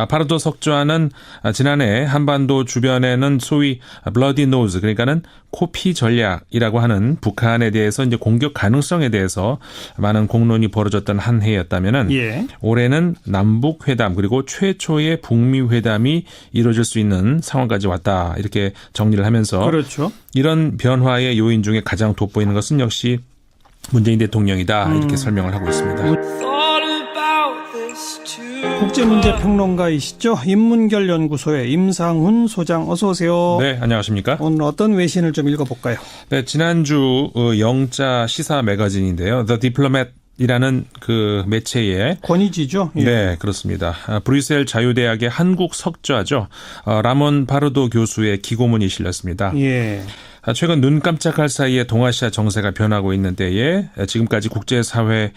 파르도 석좌는 지난해 한반도 주변에는 소위 bloody nose, 그러니까는 코피 전략이라고 하는 북한에 대해서 이제 공격 가능성에 대해서 많은 공론이 벌어졌던 한 해였다면은 올해는 남북 회담 그리고 최초의 북미 회담이 이루어질 수 있는 상황까지 왔다, 이렇게 정리를 하면서 그렇죠. 이런 변화의 요인 중에 가장 돋보이는 것은 역시 문재인 대통령이다, 이렇게 설명을 하고 있습니다. 국제문제평론가이시죠. 인문결 연구소의 임상훈 소장, 어서 오세요. 네, 안녕하십니까. 오늘 어떤 외신을 좀 읽어볼까요? 네, 지난주 영자 시사 매거진인데요. The Diplomat 이라는 그 매체의 권위지죠. 예. 네, 그렇습니다. 브뤼셀 자유대학의 한국 석좌죠. 라몬 파르도 교수의 기고문이 실렸습니다. 예. 최근 눈 깜짝할 사이에 동아시아 정세가 변하고 있는 때에 지금까지 국제사회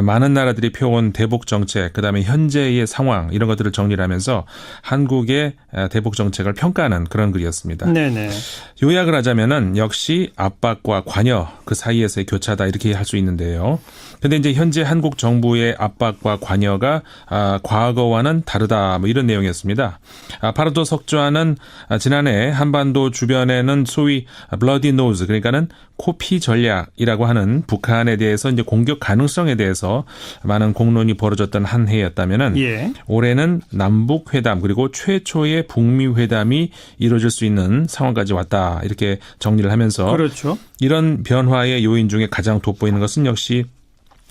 많은 나라들이 펴온 대북 정책, 그다음에 현재의 상황, 이런 것들을 정리를 하면서 한국의 대북 정책을 평가하는 그런 글이었습니다. 네네. 요약을 하자면은 역시 압박과 관여 그 사이에서의 교차다, 이렇게 할 수 있는데요. 근데 이제 현재 한국 정부의 압박과 관여가 과거와는 다르다, 뭐 이런 내용이었습니다. 파르도 석좌는 지난해 한반도 주변에는 소위 bloody nose, 그러니까는 코피 전략이라고 하는 북한에 대해서 이제 공격 가능성에 대해서 많은 공론이 벌어졌던 한 해였다면은 올해는 남북 회담 그리고 최초의 북미 회담이 이루어질 수 있는 상황까지 왔다, 이렇게 정리를 하면서 그렇죠. 이런 변화의 요인 중에 가장 돋보이는 것은 역시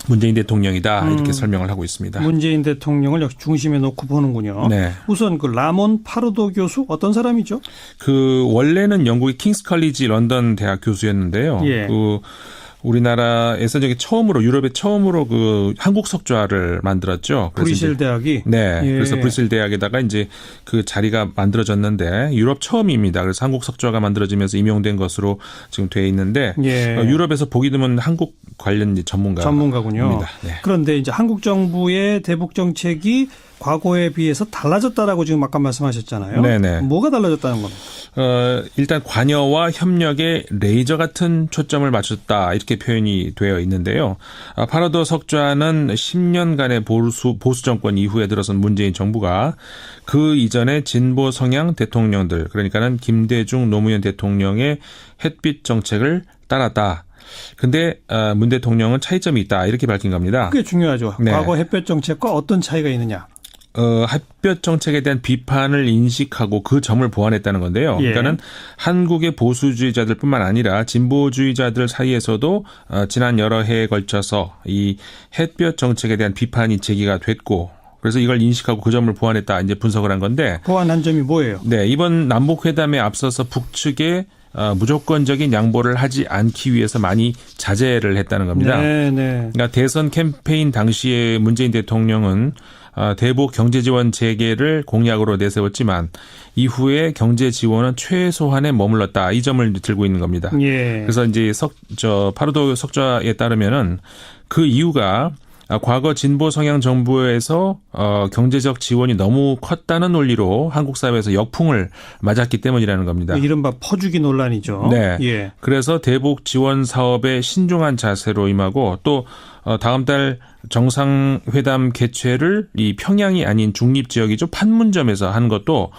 문재인 대통령이다, 이렇게 설명을 하고 있습니다. 문재인 대통령을 역시 중심에 놓고 보는군요. 네. 우선 그 라몬 파르도 교수, 어떤 사람이죠? 그 원래는 영국의 킹스 컬리지 런던 대학 교수였는데요. 그 우리나라에서 저기 처음으로, 유럽에 처음으로 그 한국 석좌를 만들었죠. 브뤼셀 대학이. 네. 그래서 브뤼셀 대학에다가 이제 그 자리가 만들어졌는데 유럽 처음입니다. 그래서 한국 석좌가 만들어지면서 임용된 것으로 지금 돼 있는데 유럽에서 보기 드문 한국 관련 전문가군요. 네. 그런데 이제 한국 정부의 대북 정책이 과거에 비해서 달라졌다라고 지금 아까 말씀하셨잖아요. 네네. 뭐가 달라졌다는 겁니까? 일단 관여와 협력에 레이저 같은 초점을 맞췄다, 이렇게 표현이 되어 있는데요. 파르도 석좌는 10년간의 보수 정권 이후에 들어선 문재인 정부가 그 이전에 진보 성향 대통령들, 그러니까는 김대중 노무현 대통령의 햇빛 정책을 따랐다. 근데 문 대통령은 차이점이 있다, 이렇게 밝힌 겁니다. 그게 중요하죠. 네. 과거 햇볕 정책과 어떤 차이가 있느냐. 햇볕 정책에 대한 비판을 인식하고 그 점을 보완했다는 건데요. 그러니까는 한국의 보수주의자들뿐만 아니라 진보주의자들 사이에서도 지난 여러 해에 걸쳐서 이 햇볕 정책에 대한 비판이 제기가 됐고, 그래서 이걸 인식하고 그 점을 보완했다, 이제 분석을 한 건데. 보완한 점이 뭐예요? 네, 이번 남북회담에 앞서서 북측에 무조건적인 양보를 하지 않기 위해서 많이 자제를 했다는 겁니다. 그러니까 대선 캠페인 당시에 문재인 대통령은 대북 경제 지원 재개를 공약으로 내세웠지만 이후에 경제 지원은 최소한에 머물렀다, 이 점을 들고 있는 겁니다. 그래서 이제 파르도 석좌에 따르면은 그 이유가 과거 진보 성향 정부에서 경제적 지원이 너무 컸다는 논리로 한국 사회에서 역풍을 맞았기 때문이라는 겁니다. 이른바 퍼주기 논란이죠. 네. 그래서 대북 지원 사업에 신중한 자세로 임하고 또 다음 달 정상회담 개최를 이 평양이 아닌 중립지역이죠, 판문점에서 한 것도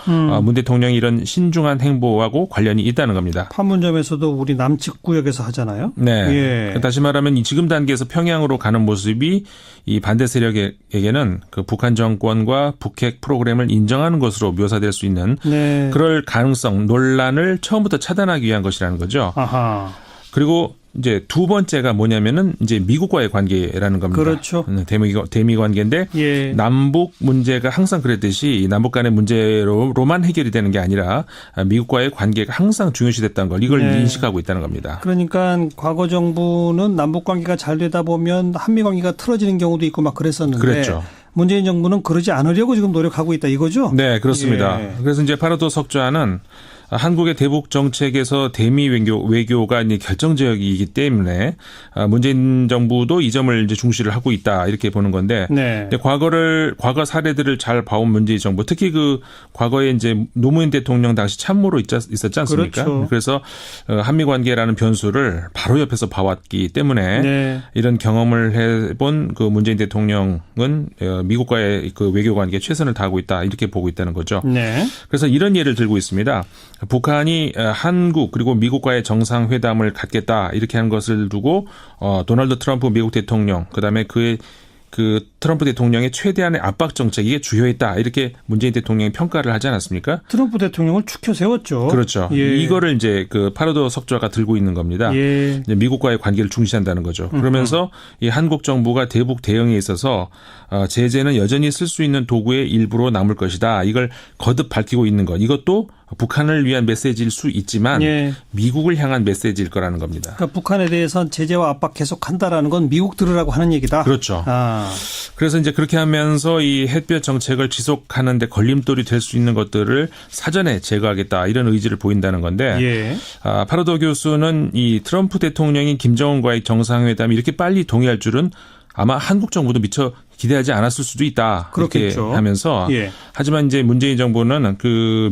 문 대통령이 이런 신중한 행보하고 관련이 있다는 겁니다. 판문점에서도 우리 남측 구역에서 하잖아요. 네. 다시 말하면 이 지금 단계에서 평양으로 가는 모습이 이 반대 세력에게는 그 북한 정권과 북핵 프로그램을 인정하는 것으로 묘사될 수 있는 그럴 가능성, 논란을 처음부터 차단하기 위한 것이라는 거죠. 그리고 이제 두 번째가 뭐냐면은 이제 미국과의 관계라는 겁니다. 그렇죠. 대미 관계인데 남북 문제가 항상 그랬듯이 남북 간의 문제로만 해결이 되는 게 아니라 미국과의 관계가 항상 중요시됐다는 걸, 이걸 인식하고 있다는 겁니다. 그러니까 과거 정부는 남북 관계가 잘 되다 보면 한미 관계가 틀어지는 경우도 있고 막 그랬었는데. 그랬죠. 문재인 정부는 그러지 않으려고 지금 노력하고 있다, 이거죠? 네, 그렇습니다. 그래서 이제 파르도 석좌는 한국의 대북 정책에서 대미 외교가 이제 결정적이기 때문에 문재인 정부도 이 점을 이제 중시를 하고 있다 이렇게 보는 건데 네. 과거 사례들을 잘 봐온 문재인 정부 특히 그 과거에 이제 노무현 대통령 당시 참모로 있었지 않습니까? 그렇죠. 그래서 한미 관계라는 변수를 바로 옆에서 봐왔기 때문에 네. 이런 경험을 해본 그 문재인 대통령은 미국과의 그 외교 관계에 최선을 다하고 있다 이렇게 보고 있다는 거죠. 네. 그래서 이런 예를 들고 있습니다. 북한이 한국 그리고 미국과의 정상회담을 갖겠다 이렇게 한 것을 두고 도널드 트럼프 미국 대통령 그다음에 그 트럼프 대통령의 최대한의 압박 정책 이게 주요했다 이렇게 문재인 대통령이 평가를 하지 않았습니까? 트럼프 대통령을 추켜 세웠죠. 그렇죠. 예. 이거를 이제 그 파라도 석좌가 들고 있는 겁니다. 예. 이제 미국과의 관계를 중시한다는 거죠. 그러면서 이 한국 정부가 대북 대응에 있어서 제재는 여전히 쓸 수 있는 도구의 일부로 남을 것이다. 이걸 거듭 밝히고 있는 것. 이것도 북한을 위한 메시지일 수 있지만 예. 미국을 향한 메시지일 거라는 겁니다. 그러니까 북한에 대해서는 제재와 압박 계속한다라는 건 미국 들으라고 하는 얘기다. 그렇죠. 그래서 이제 그렇게 하면서 이 햇볕 정책을 지속하는 데 걸림돌이 될 수 있는 것들을 사전에 제거하겠다 이런 의지를 보인다는 건데 예. 파라도 교수는 이 트럼프 대통령이 김정은과의 정상회담이 이렇게 빨리 동의할 줄은 아마 한국 정부도 미처 기대하지 않았을 수도 있다. 그렇겠죠. 이렇게 하면서 예. 하지만 이제 문재인 정부는 그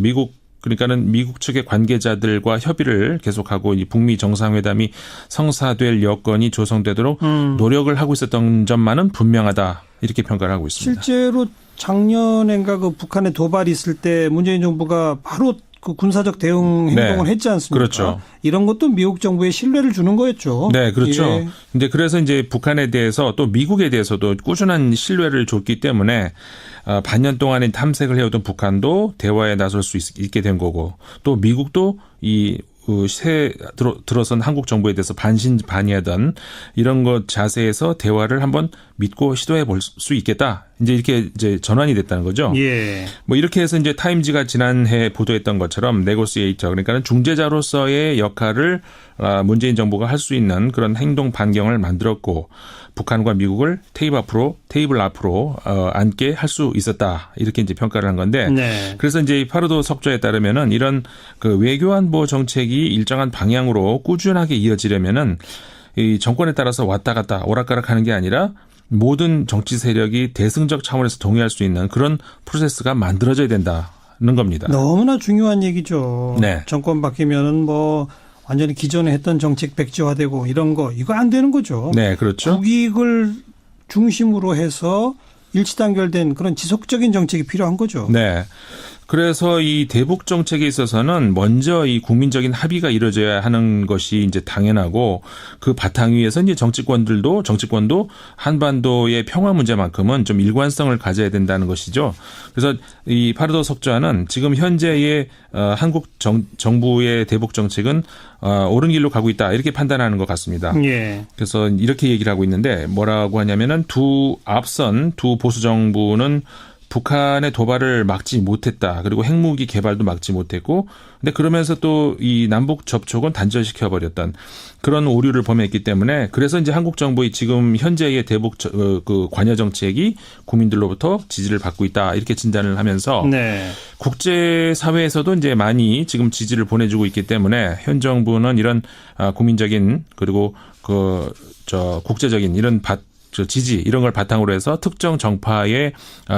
그러니까는 미국 측의 관계자들과 협의를 계속하고 이 북미 정상회담이 성사될 여건이 조성되도록 노력을 하고 있었던 점만은 분명하다 이렇게 평가를 하고 있습니다. 실제로 작년엔가 그 북한에 도발이 있을 때 문재인 정부가 바로 그 군사적 대응 행동을 네. 했지 않습니까? 그렇죠. 이런 것도 미국 정부에 신뢰를 주는 거였죠. 네, 그렇죠. 예. 근데 그래서 이제 북한에 대해서 또 미국에 대해서도 꾸준한 신뢰를 줬기 때문에 반년 동안에 탐색을 해오던 북한도 대화에 나설 수 있게 된 거고 또 미국도 들어선 한국 정부에 대해서 반신반의하던 이런 것 자세에서 대화를 한번 믿고 시도해 볼 수 있겠다. 이렇게 전환이 됐다는 거죠. 예. 뭐 이렇게 해서 이제 타임지가 지난해 보도했던 것처럼 네고시에이터 그러니까 중재자로서의 역할을 문재인 정부가 할 수 있는 그런 행동 반경을 만들었고 북한과 미국을 테이블 앞으로 앉게 할 수 있었다. 이렇게 이제 평가를 한 건데 네. 그래서 이제 파라도 석좌에 따르면은 이런 그 외교안보 정책이 일정한 방향으로 꾸준하게 이어지려면은 이 정권에 따라서 왔다 갔다 오락가락하는 게 아니라 모든 정치 세력이 대승적 차원에서 동의할 수 있는 그런 프로세스가 만들어져야 된다는 겁니다. 너무나 중요한 얘기죠. 네. 정권 바뀌면은 뭐 완전히 기존에 했던 정책 백지화되고 이런 거 이거 안 되는 거죠. 네, 그렇죠. 국익을 중심으로 해서 일치단결된 그런 지속적인 정책이 필요한 거죠. 네. 그래서 이 대북 정책에 있어서는 먼저 이 국민적인 합의가 이루어져야 하는 것이 이제 당연하고 그 바탕 위에서 이제 정치권도 한반도의 평화 문제만큼은 좀 일관성을 가져야 된다는 것이죠. 그래서 이 파라도 석좌는 지금 현재의 한국 정부의 대북 정책은 옳은 길로 가고 있다 이렇게 판단하는 것 같습니다. 예. 그래서 이렇게 얘기를 하고 있는데 뭐라고 하냐면은 앞선 두 보수 정부는 북한의 도발을 막지 못했다. 그리고 핵무기 개발도 막지 못했고, 근데 그러면서 또 이 남북 접촉은 단절시켜 버렸던 그런 오류를 범했기 때문에 그래서 이제 한국 정부의 지금 현재의 대북 그 관여 정책이 국민들로부터 지지를 받고 있다 이렇게 진단을 하면서 네. 국제 사회에서도 이제 많이 지금 지지를 보내주고 있기 때문에 현 정부는 이런 국민적인 그리고 국제적인 이런 지지 이런 걸 바탕으로 해서 특정 정파의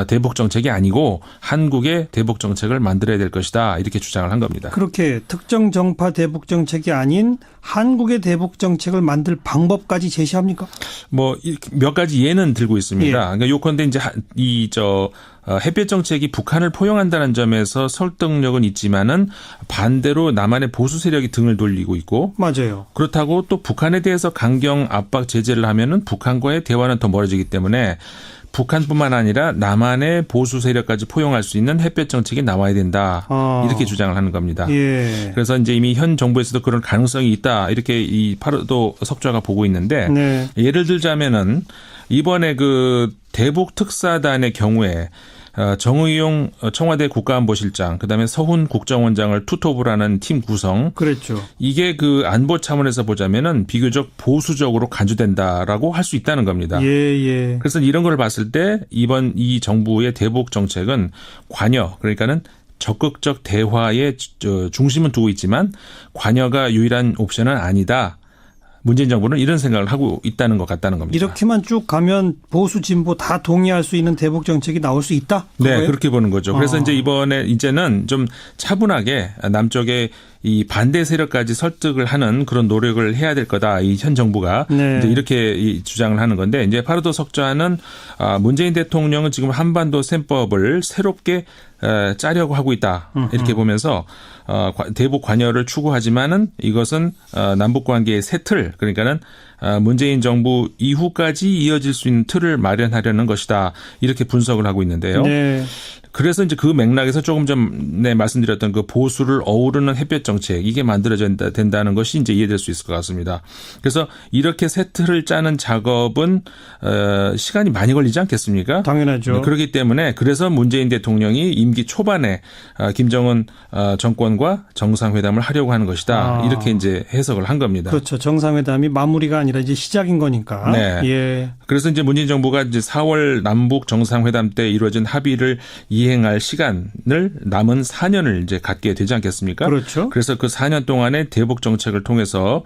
대북 정책이 아니고 한국의 대북 정책을 만들어야 될 것이다 이렇게 주장을 한 겁니다. 그렇게 특정 정파 대북 정책이 아닌 한국의 대북 정책을 만들 방법까지 제시합니까? 뭐 몇 가지 예는 들고 있습니다. 예. 그러니까 요컨대 이제 햇볕 정책이 북한을 포용한다는 점에서 설득력은 있지만은 반대로 남한의 보수 세력이 등을 돌리고 있고 맞아요. 그렇다고 또 북한에 대해서 강경 압박 제재를 하면은 북한과의 대화는 더 멀어지기 때문에 북한뿐만 아니라 남한의 보수 세력까지 포용할 수 있는 햇볕 정책이 나와야 된다. 이렇게 주장을 하는 겁니다. 예. 그래서 이제 이미 현 정부에서도 그런 가능성이 있다. 이렇게 이 파라도 석좌가 보고 있는데 네. 예를 들자면은 이번에 그 대북 특사단의 경우에 정의용 청와대 국가안보실장 그다음에 서훈 국정원장을 투톱을 하는 팀 구성 그랬죠. 이게 그 안보 차원에서 보자면은 비교적 보수적으로 간주된다라고 할 수 있다는 겁니다. 예. 그래서 이런 걸 봤을 때 이번 이 정부의 대북 정책은 관여 그러니까는 적극적 대화에 중심은 두고 있지만 관여가 유일한 옵션은 아니다. 문재인 정부는 이런 생각을 하고 있다는 것 같다는 겁니다. 이렇게만 쭉 가면 보수 진보 다 동의할 수 있는 대북 정책이 나올 수 있다? 네, 그거예요? 그렇게 보는 거죠. 그래서 이제 이제는 좀 차분하게 남쪽에 이 반대 세력까지 설득을 하는 그런 노력을 해야 될 거다. 이 현 정부가 네. 이제 이렇게 주장을 하는 건데 이제 파르도 석좌는 문재인 대통령은 지금 한반도 셈법을 새롭게 짜려고 하고 있다. 이렇게 보면서 대북 관여를 추구하지만은 이것은 남북 관계의 새 틀, 그러니까는 문재인 정부 이후까지 이어질 수 있는 틀을 마련하려는 것이다. 이렇게 분석을 하고 있는데요. 네. 그래서 이제 그 맥락에서 조금 전에 말씀드렸던 그 보수를 어우르는 햇볕 정책 이게 만들어져야 된다는 것이 이제 이해될 수 있을 것 같습니다. 그래서 이렇게 새 틀을 짜는 작업은 시간이 많이 걸리지 않겠습니까? 당연하죠. 그렇기 때문에 그래서 문재인 대통령이 임기 초반에 김정은 정권과 정상회담을 하려고 하는 것이다. 이렇게 이제 해석을 한 겁니다. 그렇죠. 정상회담이 마무리가 아니라 이제 시작인 거니까. 네. 예. 그래서 이제 문재인 정부가 이제 4월 남북 정상회담 때 이루어진 합의를 이행할 시간을 남은 4년을 이제 갖게 되지 않겠습니까? 그렇죠. 그래서 그 4년 동안의 대북 정책을 통해서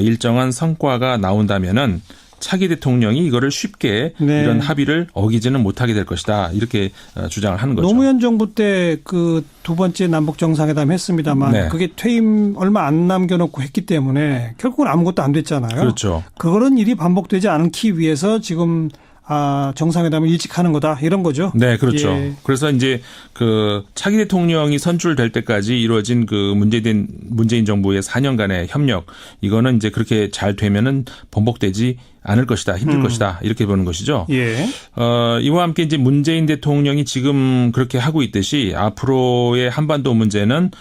일정한 성과가 나온다면은 차기 대통령이 이거를 쉽게 네. 이런 합의를 어기지는 못하게 될 것이다. 이렇게 주장을 하는 거죠. 노무현 정부 때 그 두 번째 남북 정상회담 했습니다만 네. 그게 퇴임 얼마 안 남겨놓고 했기 때문에 결국은 아무것도 안 됐잖아요. 그렇죠. 그런 일이 반복되지 않기 위해서 지금 정상회담을 일찍 하는 거다 이런 거죠. 네, 그렇죠. 예. 그래서 이제 그 차기 대통령이 선출될 때까지 이루어진 그 문재인 정부의 4년간의 협력 이거는 이제 그렇게 잘 되면은 번복되지 않을 것이다, 힘들 것이다 이렇게 보는 것이죠. 예. 이와 함께 이제 문재인 대통령이 지금 그렇게 하고 있듯이 앞으로의 한반도 문제는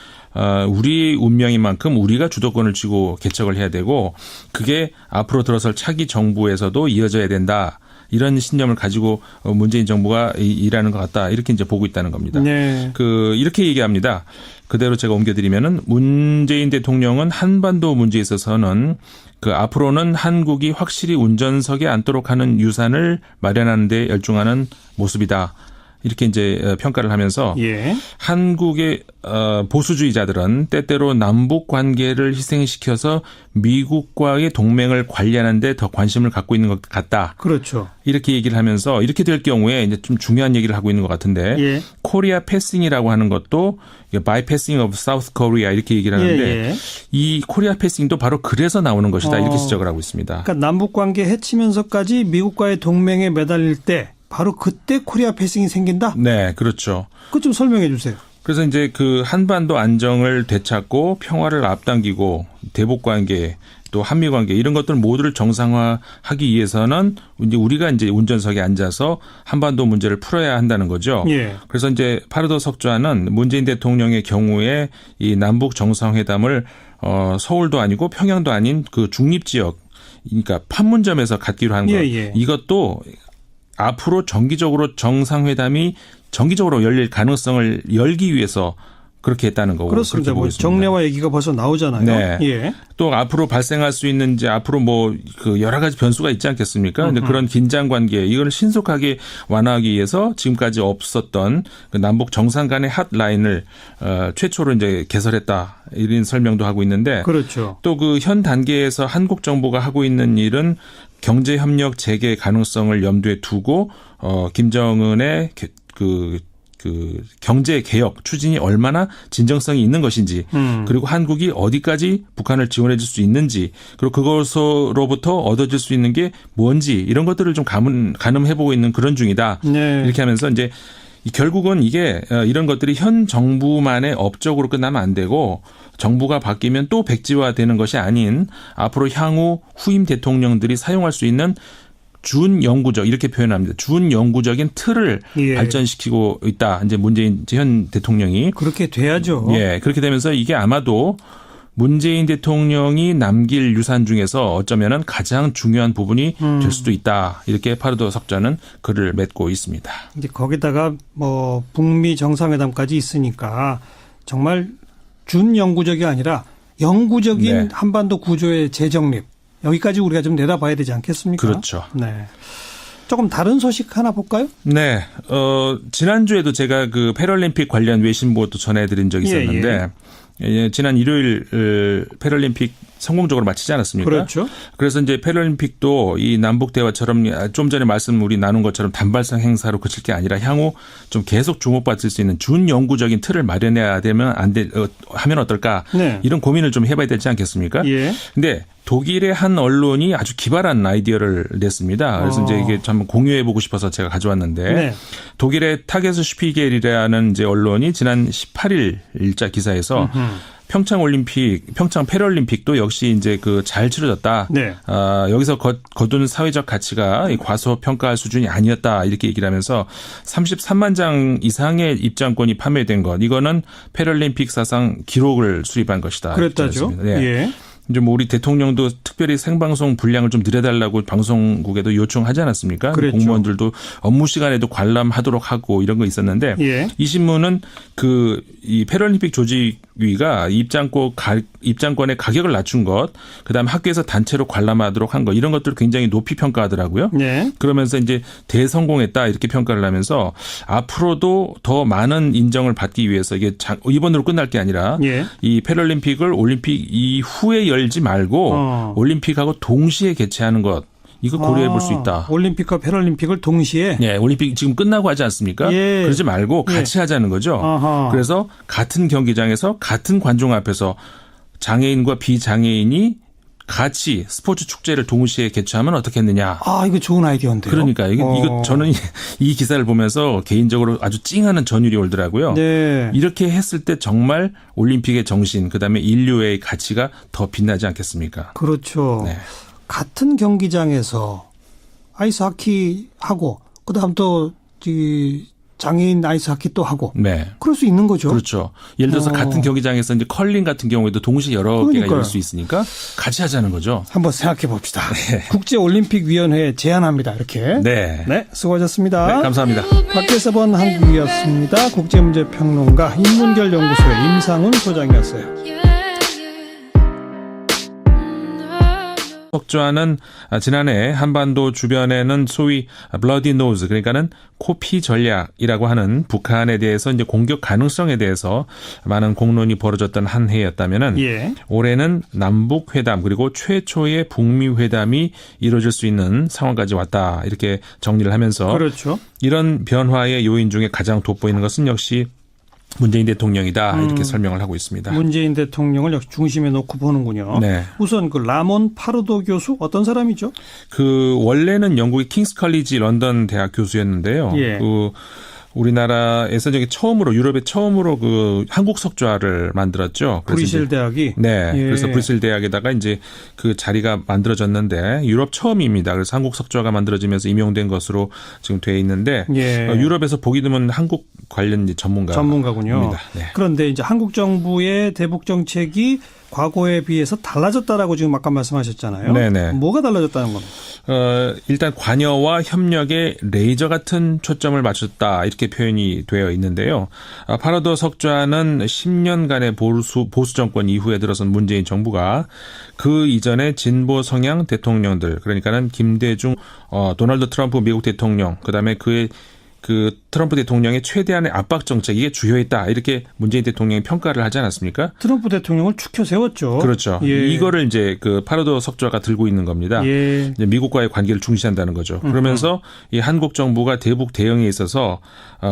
우리 운명인 만큼 우리가 주도권을 쥐고 개척을 해야 되고 그게 앞으로 들어설 차기 정부에서도 이어져야 된다. 이런 신념을 가지고 문재인 정부가 일하는 것 같다. 이렇게 이제 보고 있다는 겁니다. 네. 이렇게 얘기합니다. 그대로 제가 옮겨드리면은 문재인 대통령은 한반도 문제에 있어서는 앞으로는 한국이 확실히 운전석에 앉도록 하는 유산을 마련하는 데 열중하는 모습이다. 이렇게 이제 평가를 하면서 예. 한국의 보수주의자들은 때때로 남북 관계를 희생시켜서 미국과의 동맹을 관리하는 데 더 관심을 갖고 있는 것 같다. 그렇죠. 이렇게 얘기를 하면서 이렇게 될 경우에 이제 좀 중요한 얘기를 하고 있는 것 같은데 예. 코리아 패싱이라고 하는 것도 바이패싱 오브 사우스 코리아 이렇게 얘기를 하는데 예. 이 코리아 패싱도 바로 그래서 나오는 것이다. 이렇게 지적을 하고 있습니다. 그러니까 남북 관계 해치면서까지 미국과의 동맹에 매달릴 때 바로 그때 코리아 패싱이 생긴다? 네, 그렇죠. 그거 좀 설명해 주세요. 그래서 이제 그 한반도 안정을 되찾고 평화를 앞당기고 대북 관계 또 한미 관계 이런 것들 모두를 정상화하기 위해서는 이제 우리가 이제 운전석에 앉아서 한반도 문제를 풀어야 한다는 거죠. 예. 그래서 이제 파르도 석좌는 문재인 대통령의 경우에 이 남북 정상회담을 서울도 아니고 평양도 아닌 그 중립 지역 그러니까 판문점에서 갖기로 한 것. 예. 이것도 앞으로 정기적으로 정상회담이 정기적으로 열릴 가능성을 열기 위해서 그렇게 했다는 거고. 그렇습니다. 그렇게 뭐 보겠습니다. 정례화 얘기가 벌써 나오잖아요. 네. 예. 또 앞으로 발생할 수 있는 이제 앞으로 뭐 그 여러 가지 변수가 있지 않겠습니까? 근데 그런 긴장 관계 이걸 신속하게 완화하기 위해서 지금까지 없었던 그 남북 정상 간의 핫라인을 최초로 이제 개설했다. 이런 설명도 하고 있는데 그렇죠. 또 그 현 단계에서 한국 정부가 하고 있는 일은 경제 협력 재개 가능성을 염두에 두고 김정은의 그 경제 개혁 추진이 얼마나 진정성이 있는 것인지 그리고 한국이 어디까지 북한을 지원해 줄 수 있는지 그리고 그것으로부터 얻어질 수 있는 게 뭔지 이런 것들을 좀 가늠해 보고 있는 그런 중이다. 네. 이렇게 하면서 이제 결국은 이게 이런 것들이 현 정부만의 업적으로 끝나면 안 되고 정부가 바뀌면 또 백지화되는 것이 아닌 앞으로 향후 후임 대통령들이 사용할 수 있는 준영구적 이렇게 표현합니다. 준영구적인 틀을 예. 발전시키고 있다. 이제 문재인 현 대통령이 그렇게 돼야죠. 예 그렇게 되면서 이게 아마도 문재인 대통령이 남길 유산 중에서 어쩌면은 가장 중요한 부분이 될 수도 있다. 이렇게 파르도 석좌는 글을 맺고 있습니다. 이제 거기다가 뭐 북미 정상회담까지 있으니까 정말 준영구적이 아니라 영구적인 네. 한반도 구조의 재정립 여기까지 우리가 좀 내다봐야 되지 않겠습니까? 그렇죠. 네. 조금 다른 소식 하나 볼까요? 네. 지난주에도 제가 그 패럴림픽 관련 외신보도 전해드린 적이 있었는데, 지난 일요일 패럴림픽 성공적으로 마치지 않았습니까? 그렇죠. 그래서 이제 패럴림픽도 이 남북 대화처럼 좀 전에 우리 나눈 것처럼 단발성 행사로 그칠 게 아니라 향후 좀 계속 주목받을 수 있는 준영구적인 틀을 마련해야 되면 하면 어떨까? 네. 이런 고민을 좀 해봐야 되지 않겠습니까? 예. 근데 독일의 한 언론이 아주 기발한 아이디어를 냈습니다. 그래서 이제 이게 참 공유해보고 싶어서 제가 가져왔는데, 네. 독일의 타게스 슈피겔이라는 이제 언론이 지난 18일 일자 기사에서 평창 패럴림픽도 역시 이제 그 잘 치러졌다. 네. 여기서 거둔 사회적 가치가 과소평가할 수준이 아니었다. 이렇게 얘기를 하면서 33만 장 이상의 입장권이 판매된 것. 이거는 패럴림픽 사상 기록을 수립한 것이다. 그랬다죠. 네. 예. 이제 뭐 우리 대통령도 특별히 생방송 분량을 좀 늘려달라고 방송국에도 요청하지 않았습니까? 그랬죠. 공무원들도 업무 시간에도 관람하도록 하고 이런 거 있었는데, 예. 이 신문은 이 패럴림픽 조직위가 입장권의 가격을 낮춘 것, 그다음에 학교에서 단체로 관람하도록 한 것, 이런 것들을 굉장히 높이 평가하더라고요. 네. 그러면서 이제 대성공했다 이렇게 평가를 하면서 앞으로도 더 많은 인정을 받기 위해서 이게 이번으로 끝날 게 아니라 예. 이 패럴림픽을 올림픽 이후에 열지 말고 올림픽하고 동시에 개최하는 것, 이거 고려해 볼 수 있다. 올림픽과 패럴림픽을 동시에. 네, 올림픽 지금 끝나고 하지 않습니까? 예. 그러지 말고 같이 하자는 거죠. 아하. 그래서 같은 경기장에서 같은 관중 앞에서 장애인과 비장애인이 같이 스포츠 축제를 동시에 개최하면 어떻겠느냐. 이거 좋은 아이디어인데요. 그러니까 이거 저는 이 기사를 보면서 개인적으로 아주 찡하는 전율이 오더라고요. 네. 이렇게 했을 때 정말 올림픽의 정신, 그다음에 인류의 가치가 더 빛나지 않겠습니까? 그렇죠. 네. 같은 경기장에서 아이스하키 하고 그다음 또 장애인 아이스하키 또 하고. 네. 그럴 수 있는 거죠. 그렇죠. 예를 들어서 같은 경기장에서 이제 컬링 같은 경우에도 동시에 여러 개가 열릴 수 있으니까 같이 하자는 거죠. 한번 생각해 봅시다. 네. 국제올림픽위원회에 제안합니다. 이렇게. 네. 네, 수고하셨습니다. 네, 감사합니다. 밖에서 본 한국이었습니다. 국제문제평론가 인문결 연구소의 임상훈 소장이었어요. 석좌는 지난해 한반도 주변에는 소위 블러디 노즈, 그러니까는 코피 전략이라고 하는 북한에 대해서 이제 공격 가능성에 대해서 많은 공론이 벌어졌던 한 해였다면은 예. 올해는 남북 회담 그리고 최초의 북미 회담이 이루어질 수 있는 상황까지 왔다, 이렇게 정리를 하면서 그렇죠. 이런 변화의 요인 중에 가장 돋보이는 것은 역시 문재인 대통령이다, 이렇게 설명을 하고 있습니다. 문재인 대통령을 역시 중심에 놓고 보는군요. 네. 우선 그 라몬 파르도 교수 어떤 사람이죠? 원래는 영국의 킹스 컬리지 런던 대학 교수였는데요. 예. 우리나라에서 유럽에 처음으로 그 한국 석좌를 만들었죠. 브뤼셀 대학이. 네. 예. 그래서 브뤼셀 대학에다가 이제 그 자리가 만들어졌는데 유럽 처음입니다. 그래서 한국 석좌가 만들어지면서 임용된 것으로 지금 돼 있는데 예. 유럽에서 보기 드문 한국 관련 전문가군요. 네. 그런데 이제 한국 정부의 대북 정책이 과거에 비해서 달라졌다라고 지금 아까 말씀하셨잖아요. 네네. 뭐가 달라졌다는 겁니까? 일단 관여와 협력에 레이저 같은 초점을 맞췄다, 이렇게 표현이 되어 있는데요. 파르도 석좌는 10년간의 보수 정권 이후에 들어선 문재인 정부가 그 이전에 진보 성향 대통령들, 그러니까는 김대중, 도널드 트럼프 미국 대통령, 그다음에 그 트럼프 대통령의 최대한의 압박 정책, 이게 주요했다, 이렇게 문재인 대통령이 평가를 하지 않았습니까? 트럼프 대통령을 추켜 세웠죠. 그렇죠. 예. 이거를 이제 그 파르도 석좌가 들고 있는 겁니다. 예. 이제 미국과의 관계를 중시한다는 거죠. 그러면서 이 한국 정부가 대북 대응에 있어서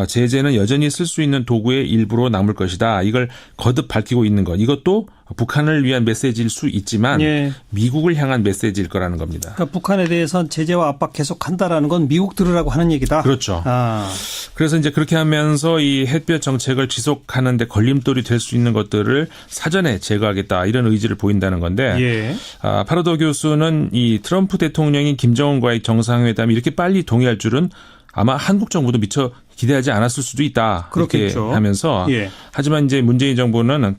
제재는 여전히 쓸 수 있는 도구의 일부로 남을 것이다, 이걸 거듭 밝히고 있는 것. 이것도 북한을 위한 메시지일 수 있지만 예. 미국을 향한 메시지일 거라는 겁니다. 그러니까 북한에 대해서는 제재와 압박 계속한다라는 건 미국 들으라고 하는 얘기다. 그렇죠. 그래서 이제 그렇게 하면서 이 햇볕 정책을 지속하는 데 걸림돌이 될 수 있는 것들을 사전에 제거하겠다, 이런 의지를 보인다는 건데 예. 파르도 교수는 이 트럼프 대통령이 김정은과의 정상회담이 이렇게 빨리 동의할 줄은 아마 한국 정부도 미처 기대하지 않았을 수도 있다, 그렇겠죠. 이렇게 하면서 예. 하지만 이제 문재인 정부는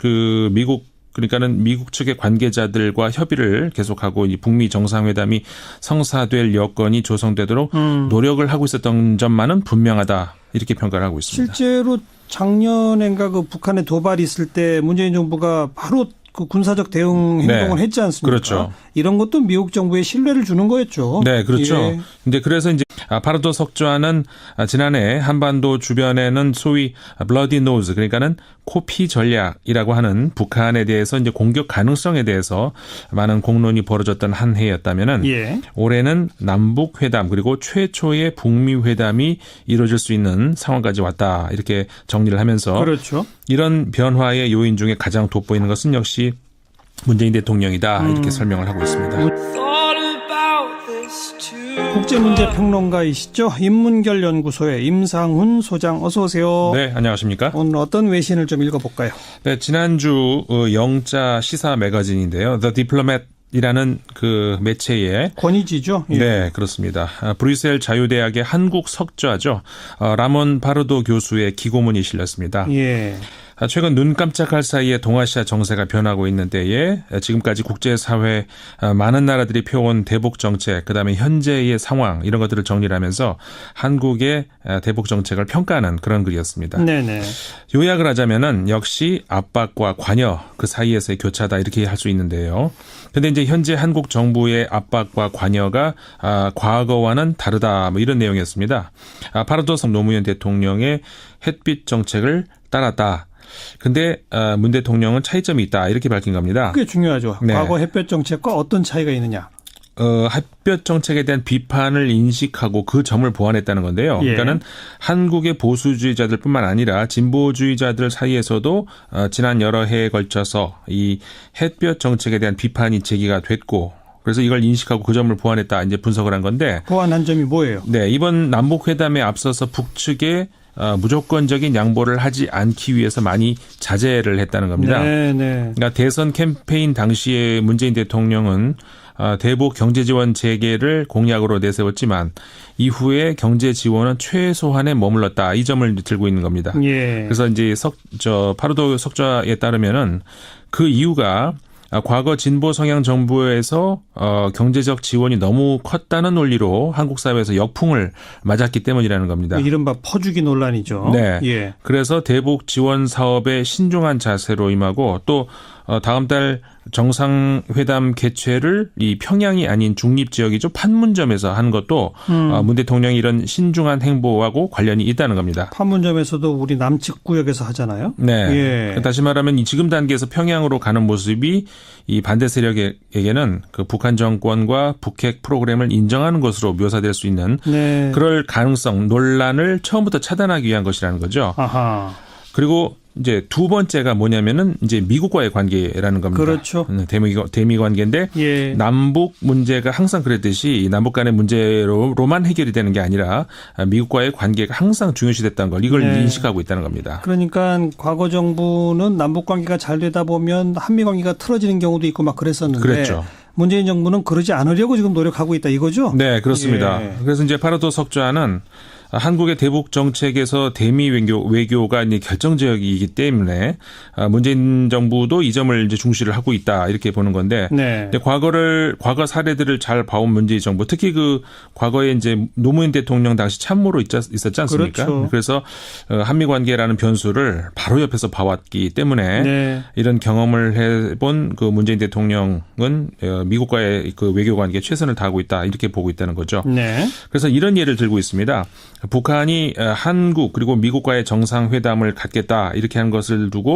그러니까는 미국 측의 관계자들과 협의를 계속하고 이 북미 정상회담이 성사될 여건이 조성되도록 노력을 하고 있었던 점만은 분명하다, 이렇게 평가를 하고 있습니다. 실제로 작년엔가 그 북한에 도발이 있을 때 문재인 정부가 바로 그 군사적 대응 행동을 했지 않습니까? 그렇죠. 이런 것도 미국 정부에 신뢰를 주는 거였죠. 네, 그렇죠. 예. 근데 그래서 이제 파르도 석좌는 지난해 한반도 주변에는 소위 블러디 노즈, 그러니까는 코피 전략이라고 하는 북한에 대해서 이제 공격 가능성에 대해서 많은 공론이 벌어졌던 한 해였다면은 예. 올해는 남북 회담 그리고 최초의 북미 회담이 이루어질 수 있는 상황까지 왔다, 이렇게 정리를 하면서 그렇죠. 이런 변화의 요인 중에 가장 돋보이는 것은 역시 문재인 대통령이다, 이렇게 설명을 하고 있습니다. 국제문제평론가이시죠. 인문결 연구소의 임상훈 소장, 어서 오세요. 네, 안녕하십니까? 오늘 어떤 외신을 좀 읽어볼까요? 네, 지난주 영자 시사 매거진인데요. The Diplomat이라는 그 매체에 권위지죠. 예. 네, 그렇습니다. 브뤼셀 자유대학의 한국 석좌죠. 라몬 파르도 교수의 기고문이 실렸습니다. 예. 최근 눈 깜짝할 사이에 동아시아 정세가 변하고 있는 때에 지금까지 국제사회 많은 나라들이 펴온 대북 정책, 그다음에 현재의 상황, 이런 것들을 정리를 하면서 한국의 대북 정책을 평가하는 그런 글이었습니다. 네네. 요약을 하자면은 역시 압박과 관여 그 사이에서의 교차다, 이렇게 할 수 있는데요. 근데 이제 현재 한국 정부의 압박과 관여가 과거와는 다르다, 뭐 이런 내용이었습니다. 파르도석 노무현 대통령의 햇빛 정책을 따랐다. 근데 문 대통령은 차이점이 있다, 이렇게 밝힌 겁니다. 그게 중요하죠. 네. 과거 햇볕 정책과 어떤 차이가 있느냐. 햇볕 정책에 대한 비판을 인식하고 그 점을 보완했다는 건데요. 예. 그러니까는 한국의 보수주의자들뿐만 아니라 진보주의자들 사이에서도 지난 여러 해에 걸쳐서 이 햇볕 정책에 대한 비판이 제기가 됐고, 그래서 이걸 인식하고 그 점을 보완했다, 이제 분석을 한 건데. 보완한 점이 뭐예요? 네, 이번 남북 회담에 앞서서 북측에 무조건적인 양보를 하지 않기 위해서 많이 자제를 했다는 겁니다. 네네. 그러니까 대선 캠페인 당시에 문재인 대통령은 대북 경제 지원 재개를 공약으로 내세웠지만 이후에 경제 지원은 최소한에 머물렀다, 이 점을 들고 있는 겁니다. 예. 그래서 이제 파르도 석좌에 따르면은 그 이유가 과거 진보 성향 정부에서 경제적 지원이 너무 컸다는 논리로 한국 사회에서 역풍을 맞았기 때문이라는 겁니다. 이른바 퍼주기 논란이죠. 네. 예. 그래서 대북 지원 사업에 신중한 자세로 임하고, 또 다음 달 정상회담 개최를 이 평양이 아닌 중립 지역이죠, 판문점에서 한 것도 문 대통령이 이런 신중한 행보하고 관련이 있다는 겁니다. 판문점에서도 우리 남측 구역에서 하잖아요. 네. 예. 다시 말하면 이 지금 단계에서 평양으로 가는 모습이 이 반대 세력에게는 그 북한 정권과 북핵 프로그램을 인정하는 것으로 묘사될 수 있는 네. 그럴 가능성, 논란을 처음부터 차단하기 위한 것이라는 거죠. 아하. 그리고 이제 두 번째가 뭐냐면은 이제 미국과의 관계라는 겁니다. 그렇죠. 대미 관계인데 예. 남북 문제가 항상 그랬듯이 이 남북 간의 문제로만 해결이 되는 게 아니라 미국과의 관계가 항상 중요시됐다는 걸, 이걸 네. 인식하고 있다는 겁니다. 그러니까 과거 정부는 남북 관계가 잘 되다 보면 한미 관계가 틀어지는 경우도 있고 막 그랬었는데, 그랬죠. 문재인 정부는 그러지 않으려고 지금 노력하고 있다, 이거죠? 네, 그렇습니다. 예. 그래서 이제 파르도 석좌는 한국의 대북 정책에서 대미 외교가 이제 결정적이기 때문에 문재인 정부도 이 점을 이제 중시를 하고 있다, 이렇게 보는 건데. 네. 과거 사례들을 잘 봐온 문재인 정부, 특히 그 과거에 이제 노무현 대통령 당시 참모로 있었지 않습니까? 그렇죠. 그래서 한미 관계라는 변수를 바로 옆에서 봐왔기 때문에 네. 이런 경험을 해본 그 문재인 대통령은 미국과의 그 외교 관계에 최선을 다하고 있다, 이렇게 보고 있다는 거죠. 네. 그래서 이런 예를 들고 있습니다. 북한이 한국 그리고 미국과의 정상회담을 갖겠다, 이렇게 한 것을 두고